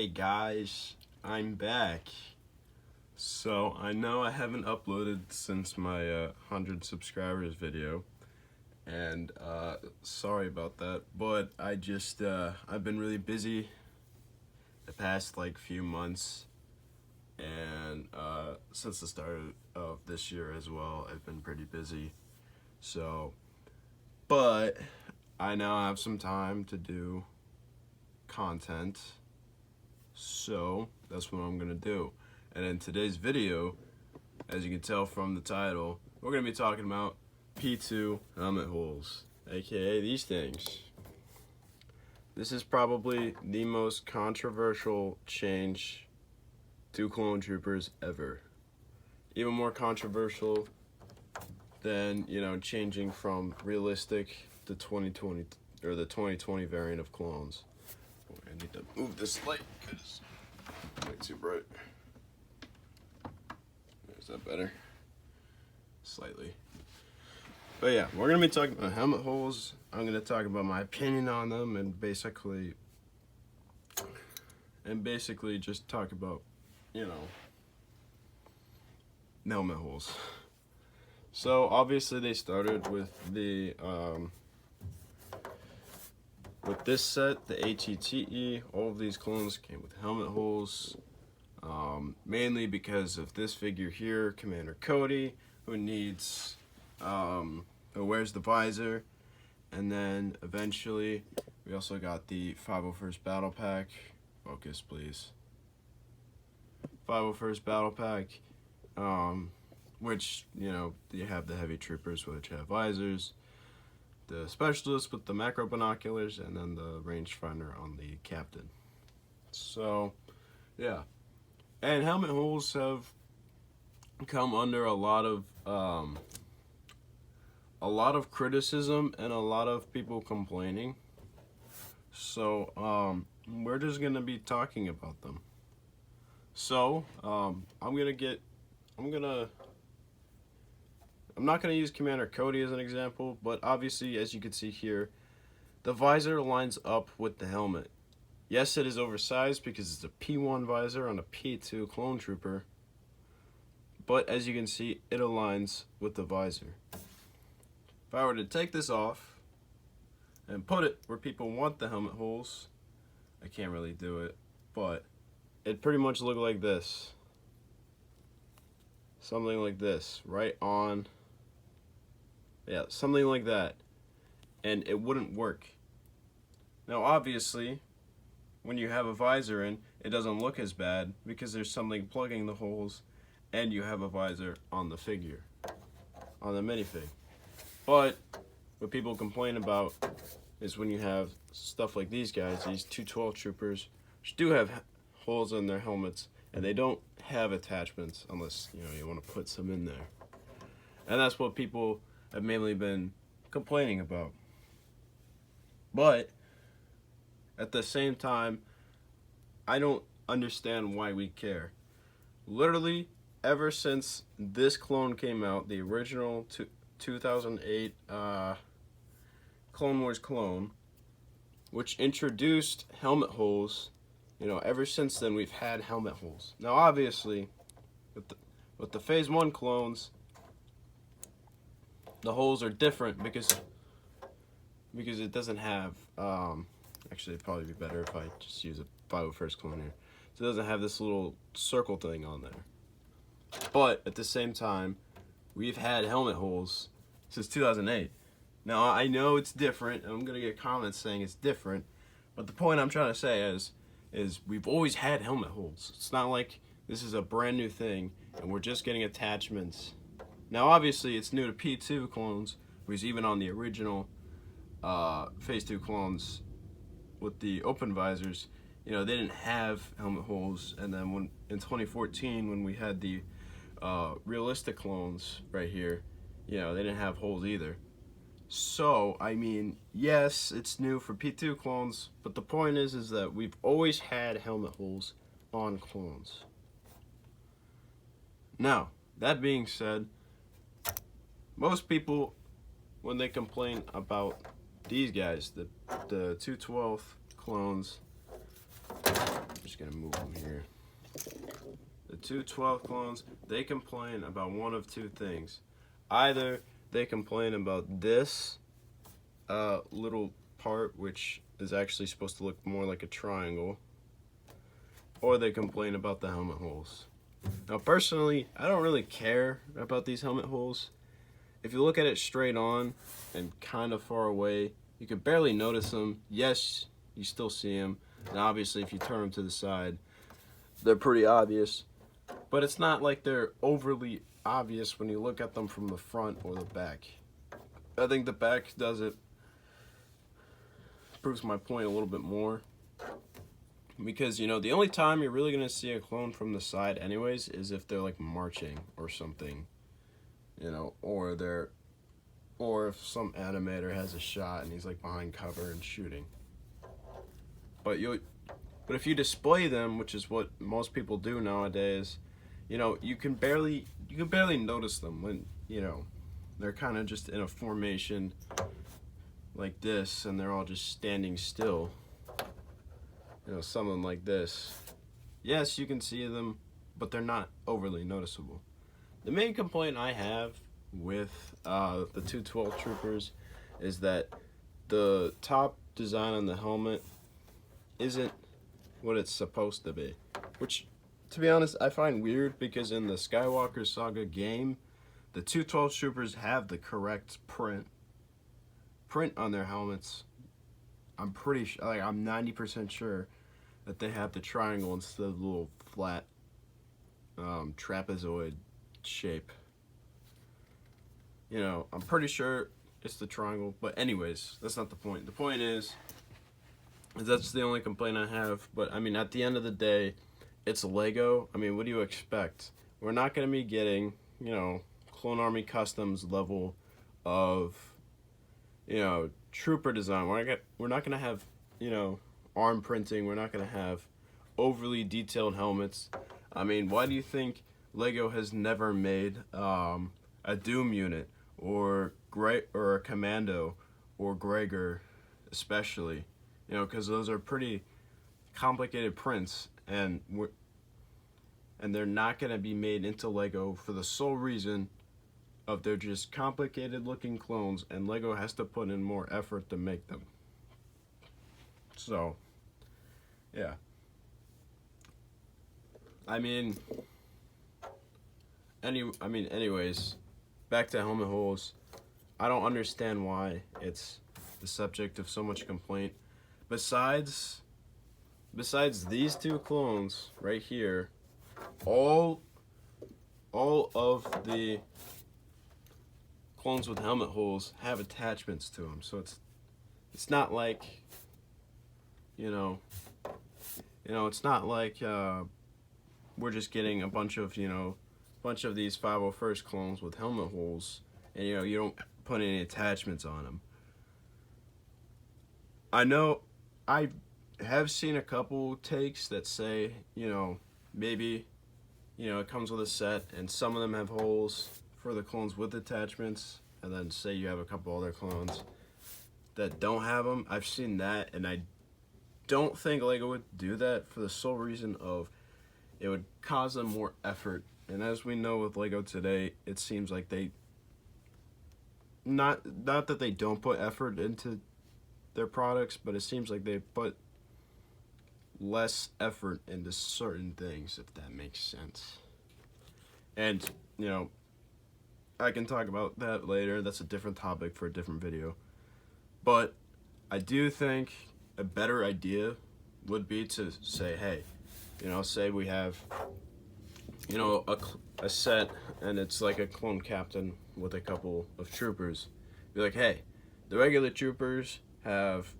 Hey guys, I'm back. So I know I haven't uploaded since my 100 subscribers video, and sorry about that, but I've been really busy the past few months, and since the start of this year as well, I've been pretty busy. But I now have some time to do content, so that's what I'm gonna do. And in today's video, as you can tell from the title, we're gonna be talking about P2 helmet holes, aka these things. This is probably the most controversial change to clone troopers ever. Even more controversial than, changing from realistic to 2020 or the 2020 variant of clones. I need to move this light because it's way too bright. Is that better? Slightly. But yeah, we're gonna be talking about helmet holes. I'm gonna talk about my opinion on them and basically just talk about, helmet holes. So obviously they started with with this set, the ATTE. All of these clones came with helmet holes, mainly because of this figure here, Commander Cody, who wears the visor. And then eventually we also got the 501st Battle Pack. Focus, please. 501st Battle Pack, which, you have the heavy troopers, which have visors, the specialist with the macro binoculars, and then the rangefinder on the captain. So, yeah. And helmet holes have come under a lot of criticism and a lot of people complaining. So, we're just gonna be talking about them. So, I'm not going to use Commander Cody as an example, but obviously, as you can see here, the visor lines up with the helmet. Yes, it is oversized because it's a P1 visor on a P2 clone trooper, but as you can see, it aligns with the visor. If I were to take this off and put it where people want the helmet holes, I can't really do it, but it pretty much look like this. Something like this, right on. Yeah, something like that. And it wouldn't work. Now, obviously, when you have a visor in, it doesn't look as bad because there's something plugging the holes and you have a visor on the figure, on the minifig. But what people complain about is when you have stuff like these guys, these 212 troopers, which do have holes in their helmets, and they don't have attachments unless, you want to put some in there. And that's what people have mainly been complaining about. But at the same time, I don't understand why we care. Literally, ever since this clone came out, the original 2008 Clone Wars clone, which introduced helmet holes, ever since then we've had helmet holes. Now obviously, with the Phase 1 clones, the holes are different because it doesn't have, actually it'd probably be better if I just use a 501st clone here. So it doesn't have this little circle thing on there. But at the same time, we've had helmet holes since 2008. Now I know it's different, and I'm gonna get comments saying it's different, but the point I'm trying to say is we've always had helmet holes. It's not like this is a brand new thing and we're just getting attachments. Now obviously it's new to P2 clones, because even on the original Phase 2 clones with the open visors, they didn't have helmet holes. And then in 2014 when we had the realistic clones right here, they didn't have holes either. So, I mean, yes, it's new for P2 clones, but the point is that we've always had helmet holes on clones. Now, that being said, most people, when they complain about these guys, the 212 clones, I'm just gonna move them here. The 212 clones, they complain about one of two things. Either they complain about this little part, which is actually supposed to look more like a triangle, or they complain about the helmet holes. Now, personally, I don't really care about these helmet holes. If you look at it straight on and kind of far away, you can barely notice them. Yes, you still see them. And obviously, if you turn them to the side, they're pretty obvious. But it's not like they're overly obvious when you look at them from the front or the back. I think the back does it, proves my point a little bit more. Because, you know, the only time you're really going to see a clone from the side anyways is if they're like marching or something. You know, or if some animator has a shot and he's like behind cover and shooting. But if you display them, which is what most people do nowadays, you know, you can barely notice them when, you know, they're kind of just in a formation like this and they're all just standing still. You know, something like this. Yes, you can see them, but they're not overly noticeable. The main complaint I have with the 212 Troopers is that the top design on the helmet isn't what it's supposed to be. Which, to be honest, I find weird because in the Skywalker Saga game, the 212 Troopers have the correct print on their helmets. I'm pretty sure, like I'm 90% sure that they have the triangle instead of the little flat trapezoid shape. You know, I'm pretty sure it's the triangle, but anyways, that's not the point. The point is that's the only complaint I have. But I mean, at the end of the day, it's Lego. I mean, what do you expect? We're not going to be getting, you know, Clone Army Customs level of, you know, trooper design. We're not going to have, you know, arm printing. We're not going to have overly detailed helmets. I mean, why do you think Lego has never made a Doom unit or a Commando or Gregor, especially? You know, because those are pretty complicated prints, and they're not going to be made into Lego for the sole reason of they're just complicated looking clones, and Lego has to put in more effort to make them. So, yeah. Anyways, back to helmet holes. I don't understand why it's the subject of so much complaint. Besides these two clones right here, all of the clones with helmet holes have attachments to them. So it's not like, you know, it's not like we're just getting a bunch of these 501st clones with helmet holes, and you know, you don't put any attachments on them. I know I have seen a couple takes that say, you know, maybe, you know, it comes with a set and some of them have holes for the clones with attachments, and then say you have a couple other clones that don't have them. I've seen that, and I don't think Lego would do that for the sole reason of it would cause them more effort. And as we know with Lego today, it seems like they not that they don't put effort into their products, but it seems like they put less effort into certain things, if that makes sense. And, you know, I can talk about that later. That's a different topic for a different video. But I do think a better idea would be to say, hey, you know, say we have, you know, a set and it's like a clone captain with a couple of troopers. Be like, hey, the regular troopers have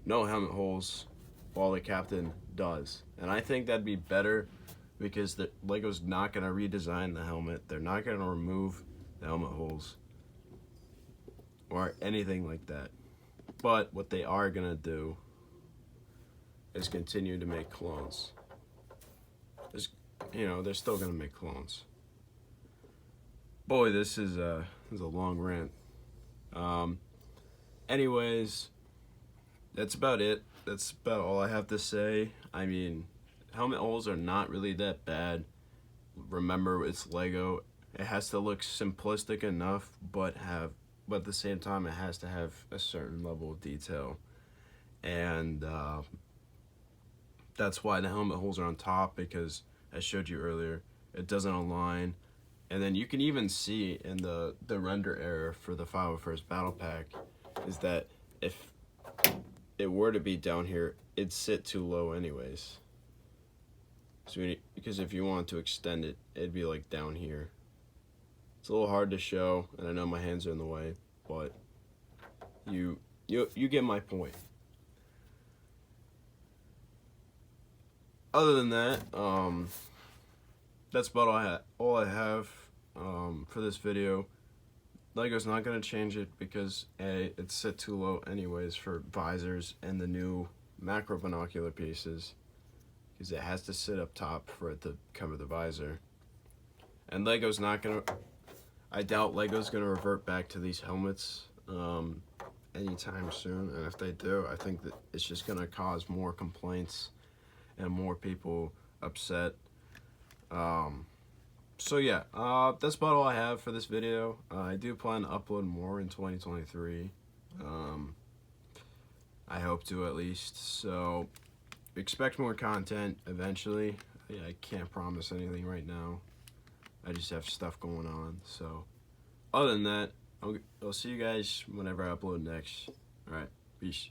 no helmet holes while the captain does. And I think that'd be better because the Lego's not going to redesign the helmet. They're not going to remove the helmet holes or anything like that. But what they are going to do is continue to make clones. You know, they're still going to make clones. Boy, this is a long rant. Anyways, that's about it. that's about all I have to say. I mean, helmet holes are not really that bad. Remember, it's Lego. It has to look simplistic enough, but at the same time, it has to have a certain level of detail. And that's why the helmet holes are on top, because I showed you earlier, it doesn't align. And then you can even see in the render error for the 501st Battle Pack is that if it were to be down here, it'd sit too low anyways. So because if you want to extend it, it'd be like down here. It's a little hard to show, and I know my hands are in the way, but you get my point. Other than that, that's about all I have for this video. Lego's not going to change it because A, it's set too low anyways for visors and the new macro binocular pieces, because it has to sit up top for it to cover the visor. And Lego's not going to, I doubt Lego's going to revert back to these helmets anytime soon, and if they do, I think that it's just going to cause more complaints and more people upset. So yeah, that's about all I have for this video. I do plan to upload more in 2023. I hope to, at least. So expect more content eventually. Yeah, I can't promise anything right now. I just have stuff going on. So other than that, I'll see you guys whenever I upload next. All right, peace.